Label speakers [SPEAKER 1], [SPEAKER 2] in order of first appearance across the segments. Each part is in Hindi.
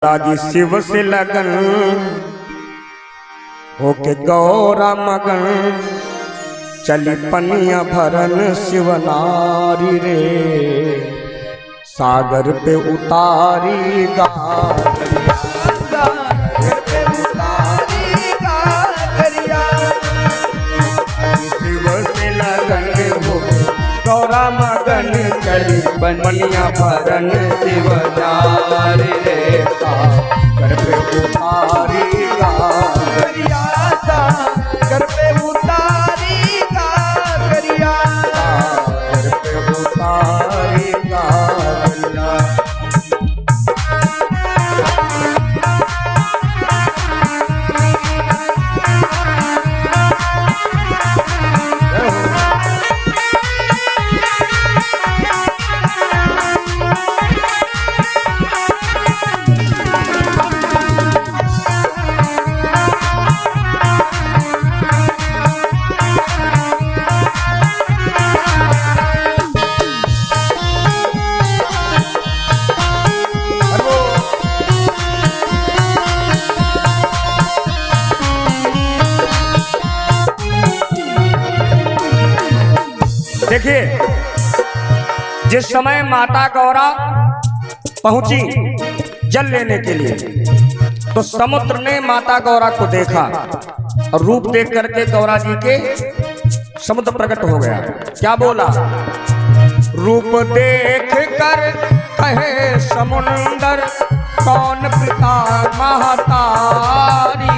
[SPEAKER 1] जी शिव से लगन होके गौरा मगन चली पनिया भरन शिवनारी रे सागर पे उतारी गा शिव से लगन होके गौरा मगन चली पनिया भरन शिवनारी रे सागर पे उतारी गा
[SPEAKER 2] घर पे उतारी गा गरिया
[SPEAKER 1] सागर पे उतारी गा गरिया। देखिए, जिस समय माता गौरा पहुंची जल लेने के लिए तो समुद्र ने माता गौरा को देखा और रूप देख करके गौरा जी के समुद्र प्रकट हो गया। क्या बोला? रूप देख कर कहे समुंदर कौन पिता महतारी।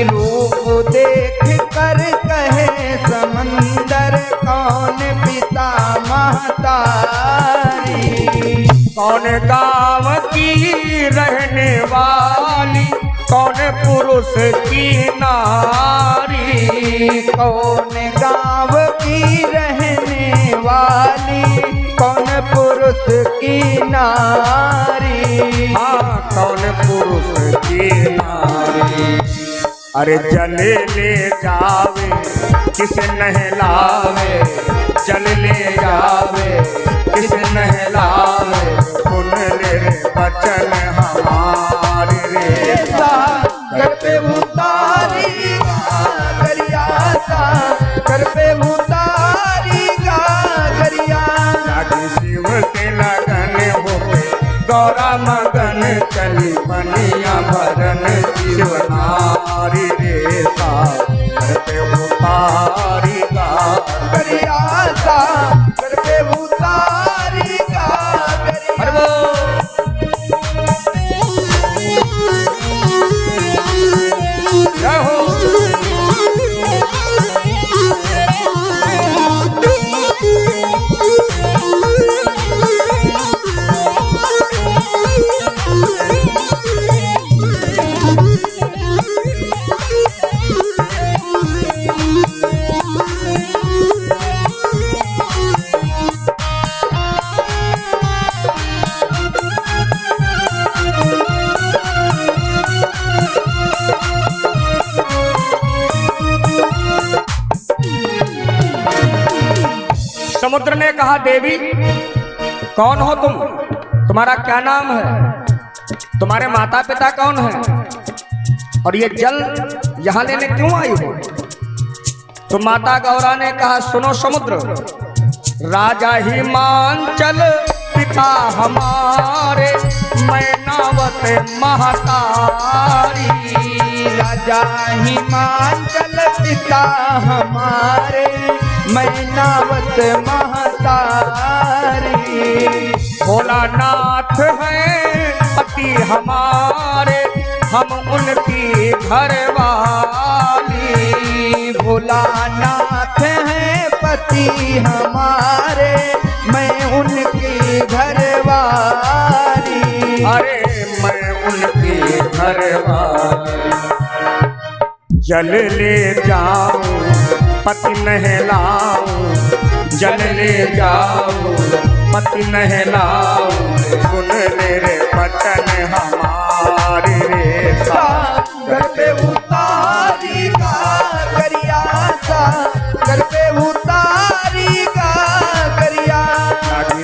[SPEAKER 2] रूप देख कर कहे समंदर कौन पिता महतारी।
[SPEAKER 1] कौन गांव की रहने वाली कौन पुरुष की नारी।
[SPEAKER 2] कौन गांव की रहने वाली कौन पुरुष की नारी।
[SPEAKER 1] हाँ, कौन पुरुष की नारी। अरे जल ले जावे किस नहलावे, जल ले जावे किस नहलावे। सुन ले रे बचन हमारे रे
[SPEAKER 2] घर पे उतारी गा गरिया घर पे उतारी गा गरिया।
[SPEAKER 1] शिव के लगन होके गौरा मगन चली पनिया भरन शिवनारी रे सागर पे उतारी गा
[SPEAKER 2] गरिया घर पे उतारी गा गरिया।
[SPEAKER 1] जय हो। समुद्र ने कहा, देवी कौन हो तुम? तुम्हारा क्या नाम है? तुम्हारे माता पिता कौन है? और ये जल यहाँ लेने क्यों आई हो? तो माता गौरा ने कहा, सुनो समुद्र, राजा हिमांचल पिता हमारे मैनावत महतारी।
[SPEAKER 2] राजा हिमांचल पिता हमारे मैनावत महतारी।
[SPEAKER 1] भोलानाथ हैं पति हमारे हम उनकी घरवाली।
[SPEAKER 2] भोलानाथ हैं पति हमारे मैं उनकी घरवाली।
[SPEAKER 1] अरे मैं उनकी घरवाली। जल ले जाऊं पति नहलाऊं, जल ले जाऊं पति नहलाऊं। सुन ले रे बचन हमारे रे
[SPEAKER 2] घर पे उतारी गा गरिया घर पे उतारी गा गरिया।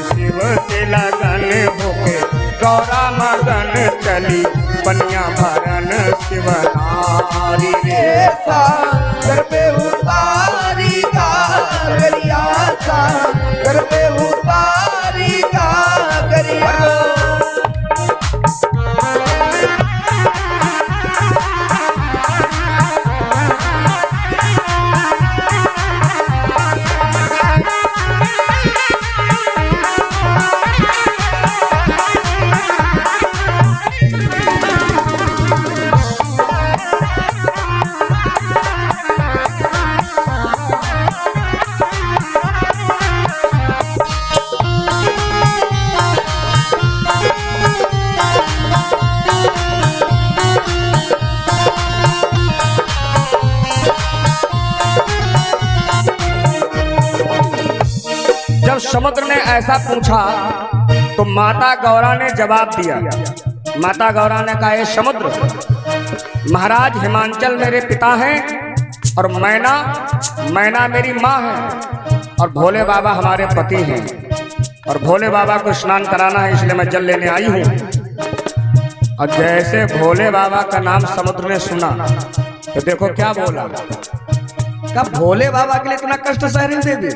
[SPEAKER 1] शिव से लगन होके गौरा मगन चली पनिया भरन शिव नारी रे
[SPEAKER 2] सागर पे उतारी कागरिया, सागर पे उतारी कागरिया।
[SPEAKER 1] जब समुद्र ने ऐसा पूछा तो माता गौरा ने जवाब दिया। माता गौरा ने कहा, ये समुद्र, महाराज हिमांचल मेरे पिता हैं और मैना मेरी माँ है और भोले बाबा हमारे पति हैं और भोले बाबा को स्नान कराना है, इसलिए मैं जल लेने आई हूँ। और जैसे भोले बाबा का नाम समुद्र ने सुना तो देखो क्या बोला, कब भोले बाबा के लिए इतना कष्ट सह रही देवी।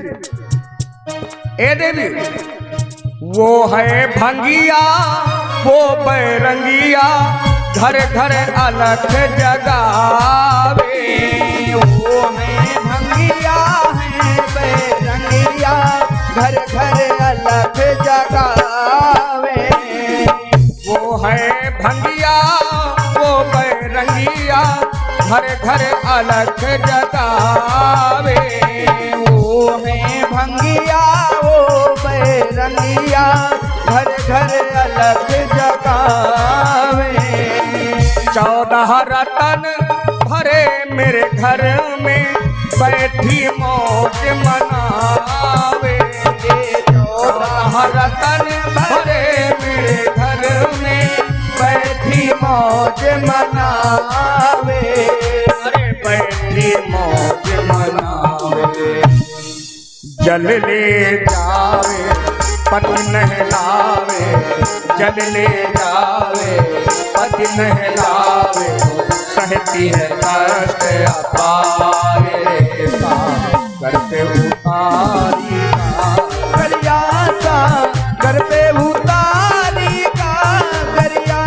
[SPEAKER 1] ए देवी, वो है भंगिया वो बैरंगिया, घर घर अलग जगावे।
[SPEAKER 2] वो है भंगिया है बैरंगिया, घर घर अलग जगावे।
[SPEAKER 1] वो है भंगिया वो बैरंगिया, घर घर अलग जगावे।
[SPEAKER 2] वो है भंगिया वो बैरंगिया, घर घर अलग जगावे।
[SPEAKER 1] 14 रतन भरे मेरे घर में, बैठी मौज मनावे।
[SPEAKER 2] 14
[SPEAKER 1] रतन भरे मेरे घर में,
[SPEAKER 2] बैठी मौज मनावे।
[SPEAKER 1] अरे बैठी मौज मनावे। जल ले जावे पति नहलावे, जल ले जावे पति नहलावे, सहती है कष्ट अपार रे सागर पे उतारी
[SPEAKER 2] कागरिया, सागर पे उतारी कागरिया।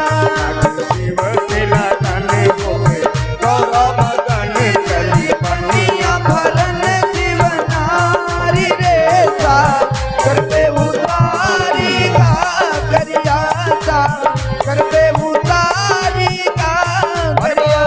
[SPEAKER 1] शिव से लगन होए गौरा मगन, चली
[SPEAKER 2] पनिया भरन शिव नारी रे, सागर पे उतारी कागरिया, सागर पे उतारी कागरिया।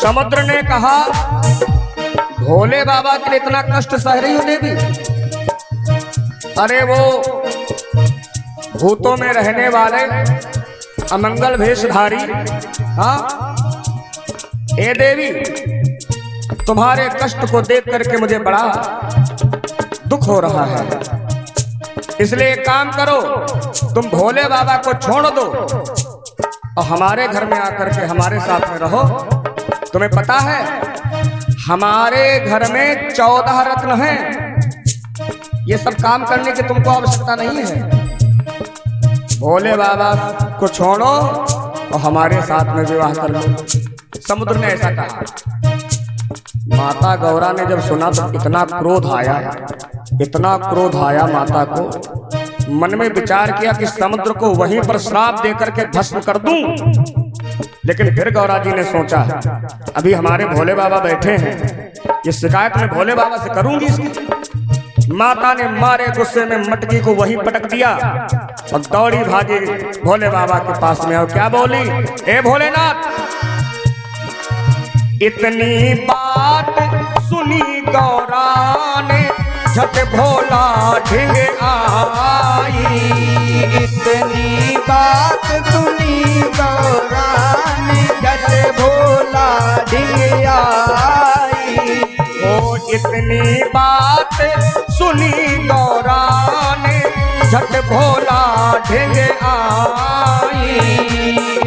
[SPEAKER 1] समुद्र ने कहा, भोले बाबा के लिए इतना कष्ट सह रही हो देवी? अरे वो भूतों में रहने वाले अमंगल भेषधारी, हाँ। ए देवी, तुम्हारे कष्ट को देख करके मुझे बड़ा दुख हो रहा है, इसलिए एक काम करो, तुम भोले बाबा को छोड़ दो और हमारे घर में आकर के हमारे साथ में रहो। तुम्हें पता है हमारे घर में 14 रत्न हैं, ये सब काम करने की तुमको आवश्यकता नहीं है। भोले बाबा को छोड़ो और हमारे साथ में विवाह कर लो। समुद्र ने ऐसा कहा। माता गौरा ने जब सुना तो इतना क्रोध आया, इतना क्रोध आया माता को। मन में विचार किया कि समुद्र को वहीं पर श्राप देकर के भस्म कर दूं, लेकिन फिर गौरा जी ने सोचा अभी हमारे भोले बाबा बैठे हैं, ये शिकायत मैं भोले बाबा से करूंगी इसकी। माता ने मारे गुस्से में मटकी को वहीं पटक दिया और दौड़ी भागी भोले बाबा के पास में। और क्या बोली, हे भोलेनाथ, इतनी बात सुनी गौरा ने, झट भोला ढिंग आई।
[SPEAKER 2] इतनी बात सुनी गौरानी झट भोला ढिंग आई।
[SPEAKER 1] ओ इतनी बात सुनी गौरा ने झट भोला ढिंग आई।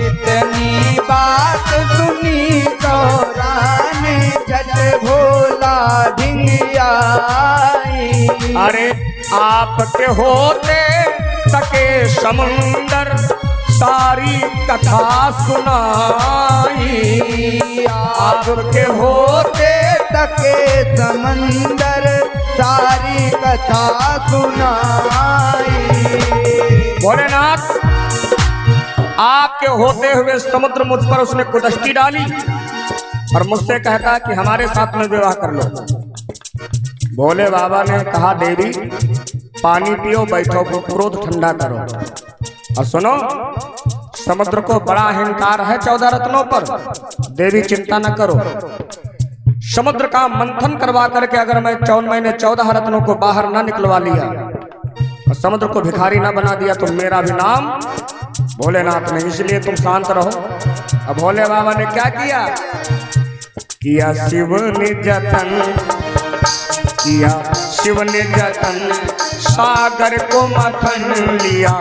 [SPEAKER 2] इतनी बात सुनी गौरानी झट भोला ढिंग आई।
[SPEAKER 1] अरे आपके होते तके समुंदर सारी कथा सुनाई।
[SPEAKER 2] आपके होते तके समंदर सारी कथा सुनाई।
[SPEAKER 1] भोलेनाथ आपके होते हुए समुद्र मुझ पर उसने कुदृष्टि डाली और मुझसे कहता कि हमारे साथ में विवाह कर लो। भोले बाबा ने कहा देवी पानी पियो, बैठो, क्रोध ठंडा करो। और सुनो, समुद्र को बड़ा अहंकार है 14 रत्नों पर। देवी चिंता न करो, समुद्र का मंथन करवा करके अगर मैं 4 महीने 14 रत्नों को बाहर ना निकलवा लिया और समुद्र को भिखारी ना बना दिया तो मेरा भी नाम भोलेनाथ नहीं। इसलिए तुम शांत रहो। अब भोले बाबा ने क्या किया? किया शिव ने जतन, किया शिव ने जतन, सागर को मथन लिया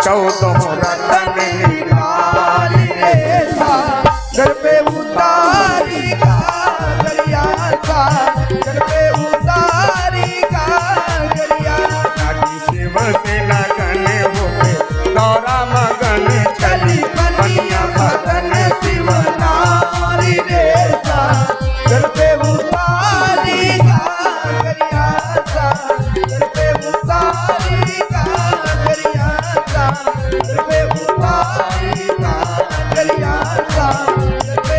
[SPEAKER 1] 14 रतन
[SPEAKER 2] निकाली रे सागर पे उतारी कागरिया, सागर पे उतारी कागरिया।
[SPEAKER 1] शिव से लगन होके गौरा मगन चली बनिया भगन
[SPEAKER 2] शिव नारी रे सागर पे उतारी कागरिया, सागर पे उतारी कागरिया, सागर पे उतारी कागरिया, सागर पे